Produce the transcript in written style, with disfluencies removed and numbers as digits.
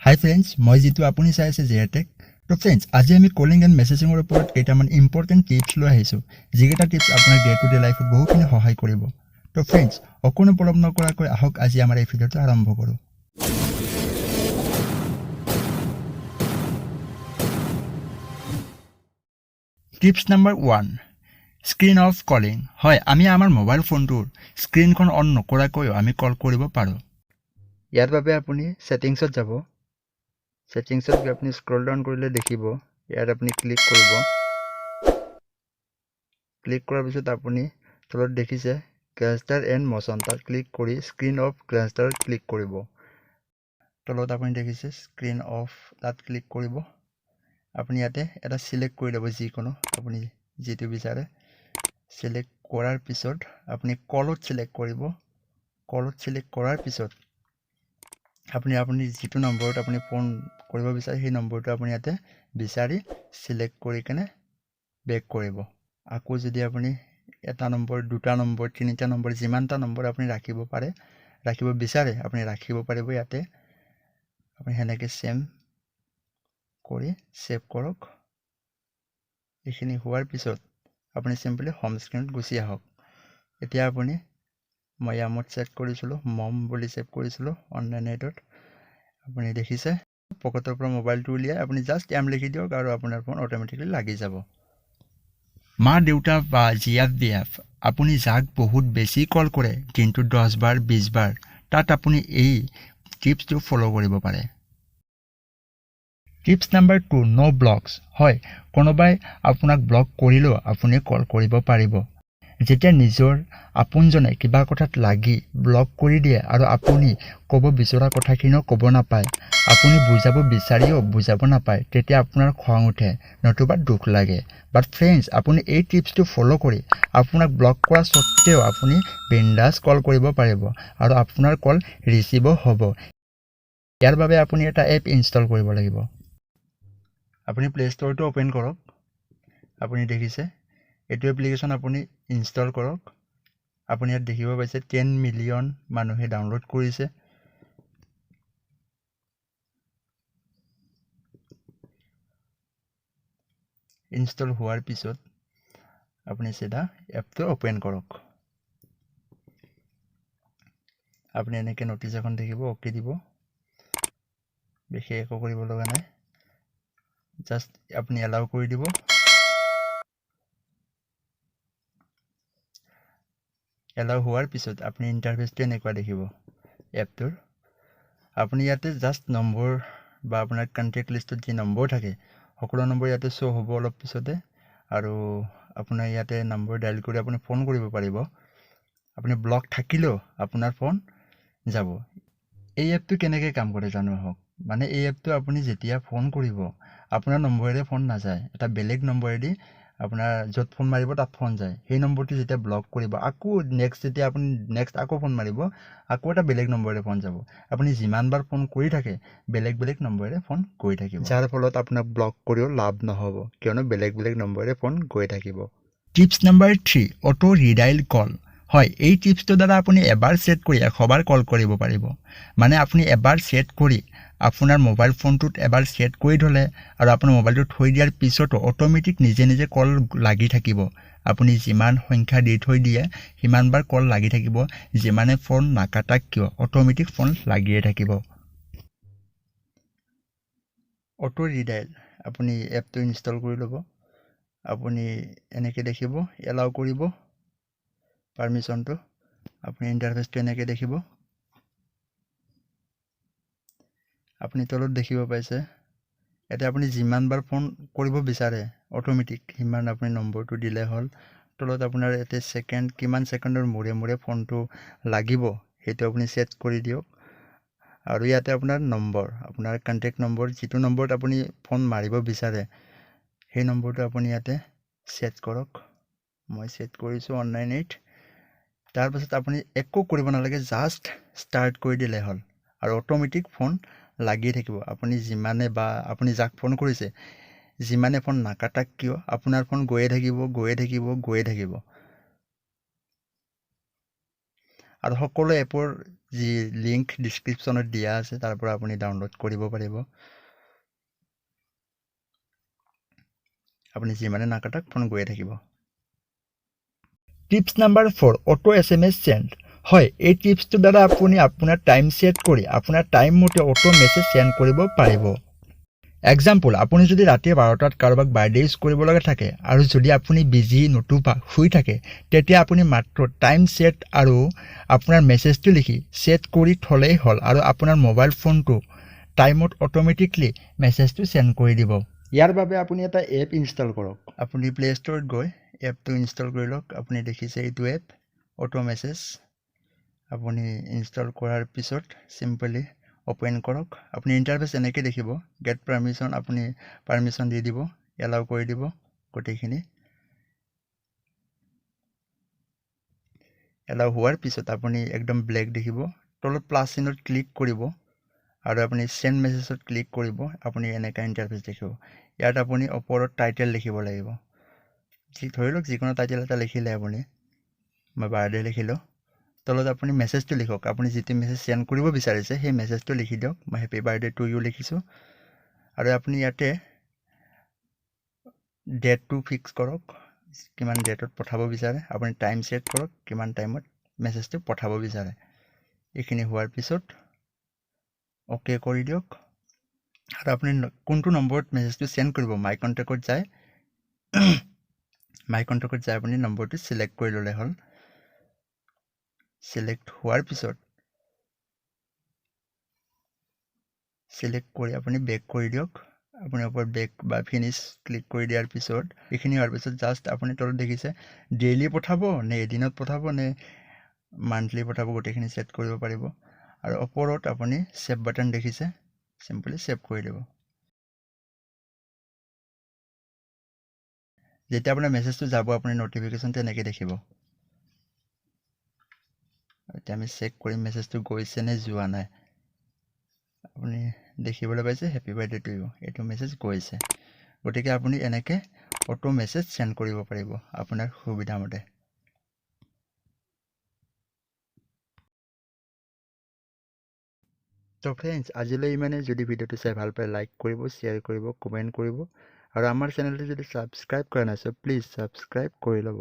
হাই friends, মই যিটো আপুনি চাই আছে জেয়াটেক। তো ফ্ৰেণ্ডছ, আজি আমি কলিং এণ্ড মেছেজিঙৰ ওপৰত কেইটামান ইম্পৰ্টেণ্ট টিপছ লৈ আহিছোঁ, যিকেইটা টিপছ আপোনাক ডে টু ডে লাইফত বহুখিনি সহায় কৰিব। তো ফ্ৰেণ্ডছ, অকণো পলম নকৰাকৈ আহক আজি আমাৰ এই ভিডিঅ'টো আৰম্ভ কৰোঁ। Tips number 1, screen of calling. হয়, আমি আমাৰ মোবাইল ফোনটোৰ স্ক্ৰীনখন অন নকৰাকৈও আমি কল কৰিব পাৰোঁ। ইয়াৰ বাবে আপুনি ছেটিংছত যাব। ছেটিংছত গৈ আপুনি স্ক্ৰল ডাউন কৰিলে দেখিব, ইয়াত আপুনি ক্লিক কৰিব। ক্লিক কৰাৰ পিছত আপুনি তলত দেখিছে ক্লাষ্টাৰ এণ্ড মোশ্যন, তাত ক্লিক কৰি স্ক্ৰীন অফ ক্লাষ্টাৰ ক্লিক কৰিব। তলত আপুনি দেখিছে স্ক্ৰীন অফ, তাত ক্লিক কৰিব। আপুনি ইয়াতে এটা চিলেক্ট কৰি ল'ব, যিকোনো আপুনি যিটো বিচাৰে। চিলেক্ট কৰাৰ পিছত আপুনি কলত চিলেক্ট কৰিব। কলত চিলেক্ট কৰাৰ পিছত আপুনি যিটো নম্বৰত আপুনি ফোন কৰিব বিচাৰে সেই নম্বৰটো আপুনি ইয়াতে বিচাৰি চিলেক্ট কৰি কেনে বেক কৰিব। আকৌ যদি আপুনি এটা নম্বৰ, দুটা নম্বৰ, তিনিটা নম্বৰ, যিমানটা নম্বৰ আপুনি ৰাখিব বিচাৰে আপুনি ৰাখিব পাৰিব। ইয়াতে আপুনি সেনেকৈ ছেম কৰি ছেভ কৰক। এইখিনি হোৱাৰ পিছত আপুনি চিম্পলি হোম স্ক্ৰীনত গুচি আহক। এতিয়া আপুনি, মই ইয়ামত ছেট কৰিছিলোঁ, মম বুলি ছেভ কৰিছিলোঁ অনলাইন নেটত। আপুনি দেখিছে পকেটৰ পৰা মোবাইলটো উলিয়াই আপুনি জাষ্ট এম লিখি দিয়ক আৰু আপোনাৰ ফোন অট'মেটিকলি লাগি যাব। মা দেউতা বা জিএফ আপুনি যাক বহুত বেছি কল কৰে, দিনটোত 10 বাৰ 20 বাৰ, তাত আপুনি এই টিপছটো ফ'ল' কৰিব পাৰে। টিপছ নম্বৰ 2, ন' ব্লকছ। হয়, কোনোবাই আপোনাক ব্লক কৰিলেও আপুনি কল কৰিব পাৰিব। যেতিয়া নিজৰ আপোনজনে কিবা কথাত লাগি ব্লক কৰি দিয়ে আৰু আপুনি ক'ব বিচৰা কথাখিনিও ক'ব নাপায়, আপুনি বুজাব বিচাৰিও বুজাব নাপায়, তেতিয়া আপোনাৰ খং উঠে, নতুবা দুখ লাগে। বাট ফ্ৰেণ্ডছ, আপুনি এই টিপছটো ফ'ল' কৰি আপোনাক ব্লক কৰা স্বত্তেও আপুনি বিন্দাছ কল কৰিব পাৰিব আৰু আপোনাৰ কল ৰিচিভো হ'ব। ইয়াৰ বাবে আপুনি এটা এপ ইনষ্টল কৰিব লাগিব। আপুনি প্লে ষ্ট'ৰটো অ'পেন কৰক। আপুনি দেখিছে এইটো এপ্লিকেশ্যন আপুনি ইনষ্টল কৰক। আপুনি ইয়াত দেখিব পাইছে 10 মিলিয়ন মানুহে ডাউনলোড কৰিছে। ইনষ্টল হোৱাৰ পিছত আপুনি চিধা এপটো অ'পেন কৰক। আপুনি এনেকৈ নটিচ এখন দেখিব, অ'কে দিব। বিশেষ একো কৰিব লগা নাই, জাষ্ট আপুনি এলাউ কৰি দিব। এলাউ হোৱাৰ পিছত আপুনি ইণ্টাৰফেচটো এনেকুৱা দেখিব এপটোৰ। আপুনি ইয়াতে জাষ্ট নম্বৰ বা আপোনাৰ কণ্টেক্ট লিষ্টত যি নম্বৰ থাকে সকলো নম্বৰ ইয়াতে শ্ব' হ'ব অলপ পিছতে, আৰু আপোনাৰ ইয়াতে নম্বৰ ডাইল কৰি আপুনি ফোন কৰিব পাৰিব। আপুনি ব্লক থাকিলেও আপোনাৰ ফোন যাব। এই এপটো কেনেকৈ কাম কৰে জানো আহক। মানে এই এপটো আপুনি যেতিয়া ফোন কৰিব আপোনাৰ নম্বৰেৰে ফোন নাযায়, এটা বেলেগ নম্বৰেদি আপোনাৰ য'ত ফোন মাৰিব তাত ফোন যায়। সেই নম্বৰটো যেতিয়া ব্লক কৰিব, আকৌ যেতিয়া আপুনি আকৌ ফোন মাৰিব, আকৌ এটা বেলেগ নম্বৰেৰে ফোন যাব। আপুনি যিমানবাৰ ফোন কৰি থাকে বেলেগ বেলেগ নম্বৰেৰে ফোন গৈ থাকিব, যাৰ ফলত আপোনাক ব্লক কৰিও লাভ নহ'ব, কিয়নো বেলেগ বেলেগ নম্বৰেৰে ফোন গৈ থাকিব। টিপছ নম্বৰ 3, অটো ৰিডাইল কল। হয়, এই টিপছটোৰ দ্বাৰা আপুনি এবাৰ ছেট কৰি 100 বাৰ কল কৰিব পাৰিব। মানে আপুনি এবাৰ ছেট কৰি আপোনাৰ মোবাইল ফোনটোত এবাৰ ছেট কৰি থ'লে আৰু আপোনাৰ মোবাইলটো থৈ দিয়াৰ পিছতো অট'মেটিক নিজে নিজে কল লাগি থাকিব। আপুনি যিমান সংখ্যা দি থৈ দিয়ে সিমানবাৰ কল লাগি থাকিব, যিমানে ফোন নাকাটাক কিয় অট'মেটিক ফোন লাগিয়ে থাকিব। অটো ৰিডাইল আপুনি এপটো ইনষ্টল কৰি ল'ব। আপুনি এনেকৈ দেখিব, এলাউ কৰিব পাৰ্মিশ্যনটো। আপুনি ইণ্টাৰফেচটো এনেকৈ দেখিব। আপুনি তলত দেখিব পাইছে, এতিয়া আপুনি যিমানবাৰ ফোন কৰিব বিচাৰে অট'মেটিক সিমান আপুনি নম্বৰটো দিলে হ'ল। তলত আপোনাৰ ইয়াতে কিমান ছেকেণ্ডৰ মূৰে মূৰে ফোনটো লাগিব সেইটো আপুনি ছেট কৰি দিয়ক। আৰু ইয়াতে আপোনাৰ নম্বৰ, আপোনাৰ কণ্টেক্ট নম্বৰ, যিটো নম্বৰত আপুনি ফোন মাৰিব বিচাৰে সেই নম্বৰটো আপুনি ইয়াতে ছেট কৰক। মই ছেট কৰিছোঁ 198। তাৰপাছত আপুনি একো কৰিব নালাগে, জাষ্ট ষ্টাৰ্ট কৰি দিলে হ'ল আৰু অট'মেটিক ফোন লাগি থাকিব। আপুনি যিমানে বা আপুনি যাক ফোন কৰিছে যিমানে ফোন নাকাটাক কিয় আপোনাৰ ফোন গৈয়ে থাকিব। আৰু সকলো এপৰ যি লিংক ডিছক্ৰিপশ্যনত দিয়া আছে তাৰ পৰা আপুনি ডাউনলোড কৰিব পাৰিব আপুনি যিমানে নাকাটক ফোন গৈয়ে থাকিব tips number 4 auto SMS send হয় এই টিপছটোৰ দ্বাৰা আপুনি আপোনাৰ টাইম সেট কৰি আপোনাৰ টাইম মতে অটো মেছেজ সেন্ড কৰিব পাৰিব এক্সাম্পল আপুনি যদি ৰাতি 12টাত কাৰোবাক বাৰ্থডে উইশ কৰিব লগা থাকে আৰু যদি আপুনি বিজি নতুবা শুই থাকে তেতিয়া আপুনি মাত্ৰ টাইম সেট আৰু আপোনাৰ মেছেজটো লিখি সেট কৰি থলেই হল আৰু আপোনাৰ মোবাইল ফোনটো টাইমত অটোমেটিকলি মেছেজটো সেন্ড কৰি দিব ইয়াৰ বাবে আপুনি এটা এপ ইনষ্টল কৰক আপুনি প্লে ষ্টৰত গৈ এপটো ইনষ্টল কৰি লওক আপুনি দেখিছে এইটো এপ অটো মেছেজ আপুনি ইনষ্টল কৰাৰ পিছত সিম্পলি ওপেন কৰক আপুনি ইন্টাৰফেস এনেকৈ দেখিব গেট পাৰমিশন আপুনি পাৰমিশন দি দিব এলাউ কৰি দিব গোটেইখিনি এলাউ হোৱাৰ পিছত আপুনি একদম ব্লেক দেখিব তলত প্লাস চিনত ক্লিক কৰিব আৰু আপুনি সেন্ড মেছেজত ক্লিক কৰিব আপুনি এনেকা ইন্টাৰফেস দেখিব ইয়াত আপুনি ওপৰত টাইটেল লিখিব লাগিব ধৰি লওক যিকোনো টাইটেল এটা লিখিলে আপুনি মই বাৰ্থডে লিখিলো তলত আপুনি মেছেজটো লিখক আপুনি যেতি মেছেজ সেন্ড কৰিব বিচাৰিছে সেই মেছেজটো লিখি দিয়ক মই হ্যাপি বাৰ্থডে টু ইউ লিখিছো আৰু আপুনি ইয়াতে ডেটটো ফিক্স কৰক কিমান ডেটত পঠাব বিচাৰে আপুনি টাইম সেট কৰক কিমান টাইমত মেছেজটো পঠাব বিচাৰে এইখিনি হোৱাৰ পিছত ওকে কৰি দিয়ক আৰু আপুনি কোনটো নম্বৰত মেছেজটো সেন্ড কৰিব মাই কন্টাক্টত যায় আপুনি নম্বৰটো সিলেক্ট কৰি ললে হল সিলেক্ট হোৱাৰ পিছত সিলেক্ট কৰি আপুনি বেক কৰি দিয়ক আপুনি ওপৰত বেক বা ফিনিশ ক্লিক কৰি দিয়াৰ পিছত এইখিনি হোৱাৰ পিছত জাস্ট আপুনি তলত দেখিছে ডেইলি পঠাব নে এদিনত পঠাব নে মান্থলি পঠাব গোটেইখিনি সেট কৰিব পাৰিব আৰু ওপৰত আপুনি সেভ বাটন দেখিছে সিম্পলি সেভ কৰি দিব যেতিয়া আপোনাৰ মেছেজটো যাব আপুনি নটিফিকেশন তেনেকৈ দেখিব এতিয়া আমি চেক কৰিম মেছেজটো গৈছে নে যোৱা নাই আপুনি দেখিবলৈ পাইছে হ্যাপি বাৰ্থডে টু ইউ এইটো মেছেজ গৈছে গতিকে আপুনি এনেকৈ অটো মেছেজ সেন্ড কৰিব পাৰিব আপোনাৰ সুবিধা মতে তো ফ্ৰেন্ডস আজিলৈ ইমানে যদি ভিডিওটো চাই ভাল পায় লাইক কৰিব শেয়াৰ কৰিব কমেন্ট কৰিব আৰু আমাৰ চেনেলটো যদি সাবস্ক্ৰাইব কৰা নাই সো প্লিজ সাবস্ক্ৰাইব কৰি ল'ব